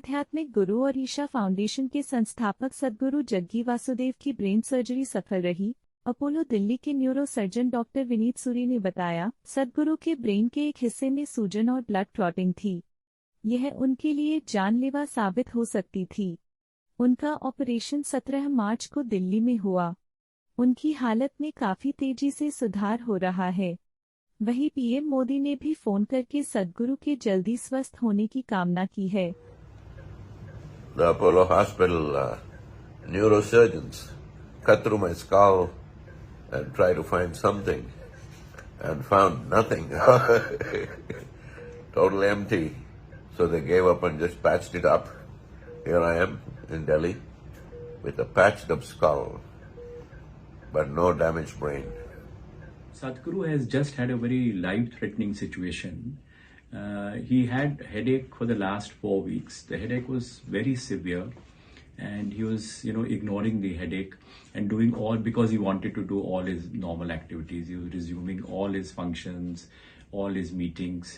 आध्यात्मिक गुरु और ईशा फाउंडेशन के संस्थापक सद्गुरु जग्गी वासुदेव की ब्रेन सर्जरी सफल रही। अपोलो दिल्ली के neuro surgeon doctor Vineet Suri ने बताया, सद्गुरु के ब्रेन के एक हिस्से में सूजन और ब्लड क्लॉटिंग थी। यह उनके लिए जानलेवा साबित हो सकती थी। उनका ऑपरेशन 17 मार्च को दिल्ली में हुआ। उनकी हालत में काफी तेजी से सुधार हो रहा है। वहीं पीएम मोदी ने भी फोन करके सद्गुरु के जल्दी स्वस्थ होने की कामना की है। The Apollo Hospital neurosurgeons cut through my skull and tried to find something and found nothing. Totally empty. So they gave up and just patched it up. Here I am in Delhi with a patched up skull, but no damaged brain. Sadhguru has just had a very life-threatening situation. He had headache for the last 4 weeks. The headache was very severe, and he was, ignoring the headache and doing all because he wanted to do all his normal activities. He was resuming all his functions, all his meetings.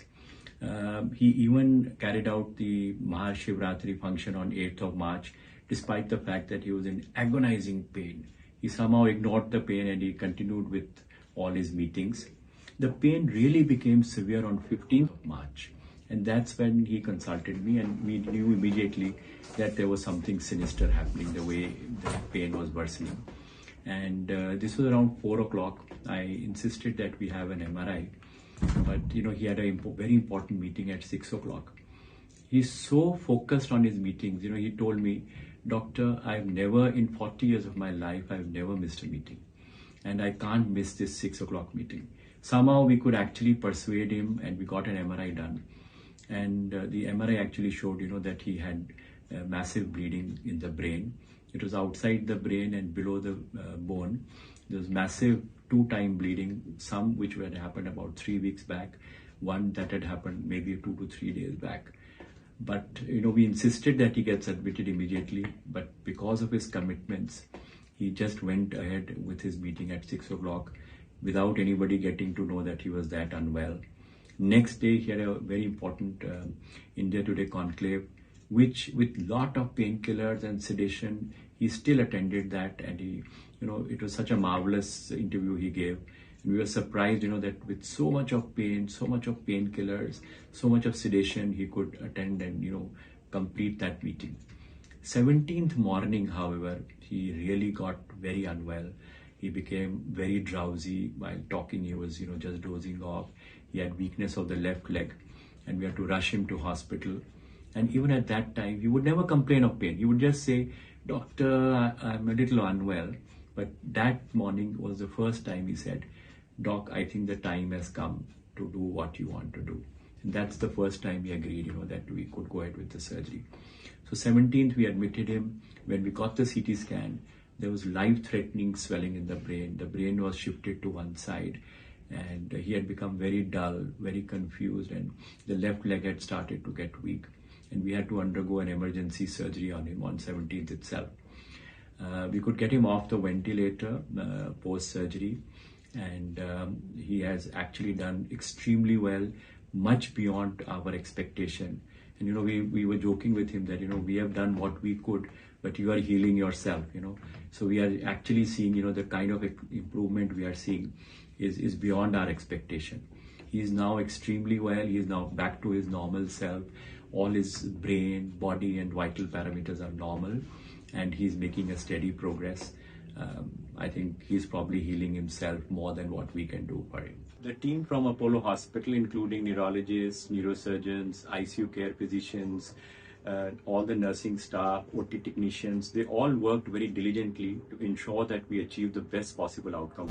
He even carried out the Mahashivratri function on 8th of March, despite the fact that he was in agonizing pain. He somehow ignored the pain and he continued with all his meetings. The pain really became severe on 15th of March, and that's when he consulted me, and we knew immediately that there was something sinister happening, the way the pain was worsening. And this was around 4 o'clock. I insisted that we have an MRI, but he had a very important meeting at 6 o'clock. He's so focused on his meetings. He told me, "Doctor, I've never, in 40 years of my life, I've never missed a meeting. And I can't miss this 6 o'clock meeting." Somehow we could actually persuade him, and we got an MRI done. And the MRI actually showed, that he had massive bleeding in the brain. It was outside the brain and below the bone. There was massive 2-time bleeding, some which had happened about 3 weeks back, one that had happened maybe 2 to 3 days back. But, we insisted that he gets admitted immediately, but because of his commitments, he just went ahead with his meeting at 6 o'clock without anybody getting to know that he was that unwell. Next day, he had a very important India Today Conclave, which with lot of painkillers and sedation, he still attended that, and he, it was such a marvelous interview he gave. And we were surprised, that with so much of pain, so much of painkillers, so much of sedation, he could attend and, complete that meeting. 17th morning, however, he really got very unwell. He became very drowsy while talking. He was, just dozing off. He had weakness of the left leg, and we had to rush him to hospital. And even at that time, he would never complain of pain. He would just say, "Doctor, I'm a little unwell." But that morning was the first time he said, "Doc, I think the time has come to do what you want to do." And that's the first time he agreed, that we could go ahead with the surgery. So 17th, we admitted him. When we got the CT scan, there was life-threatening swelling in the brain. The brain was shifted to one side, and he had become very dull, very confused, and the left leg had started to get weak. And we had to undergo an emergency surgery on him on 17th itself. We could get him off the ventilator post-surgery, and he has actually done extremely well, much beyond our expectation. And we were joking with him that we have done what we could, but you are healing yourself. So we are actually seeing the kind of improvement we are seeing is beyond our expectation. He is now extremely well. He is now back to his normal self. All his brain, body, and vital parameters are normal, and he's making a steady progress. I think he's probably healing himself more than what we can do for him. The team from Apollo Hospital, including neurologists, neurosurgeons, ICU care physicians, all the nursing staff, OT technicians, they all worked very diligently to ensure that we achieve the best possible outcome.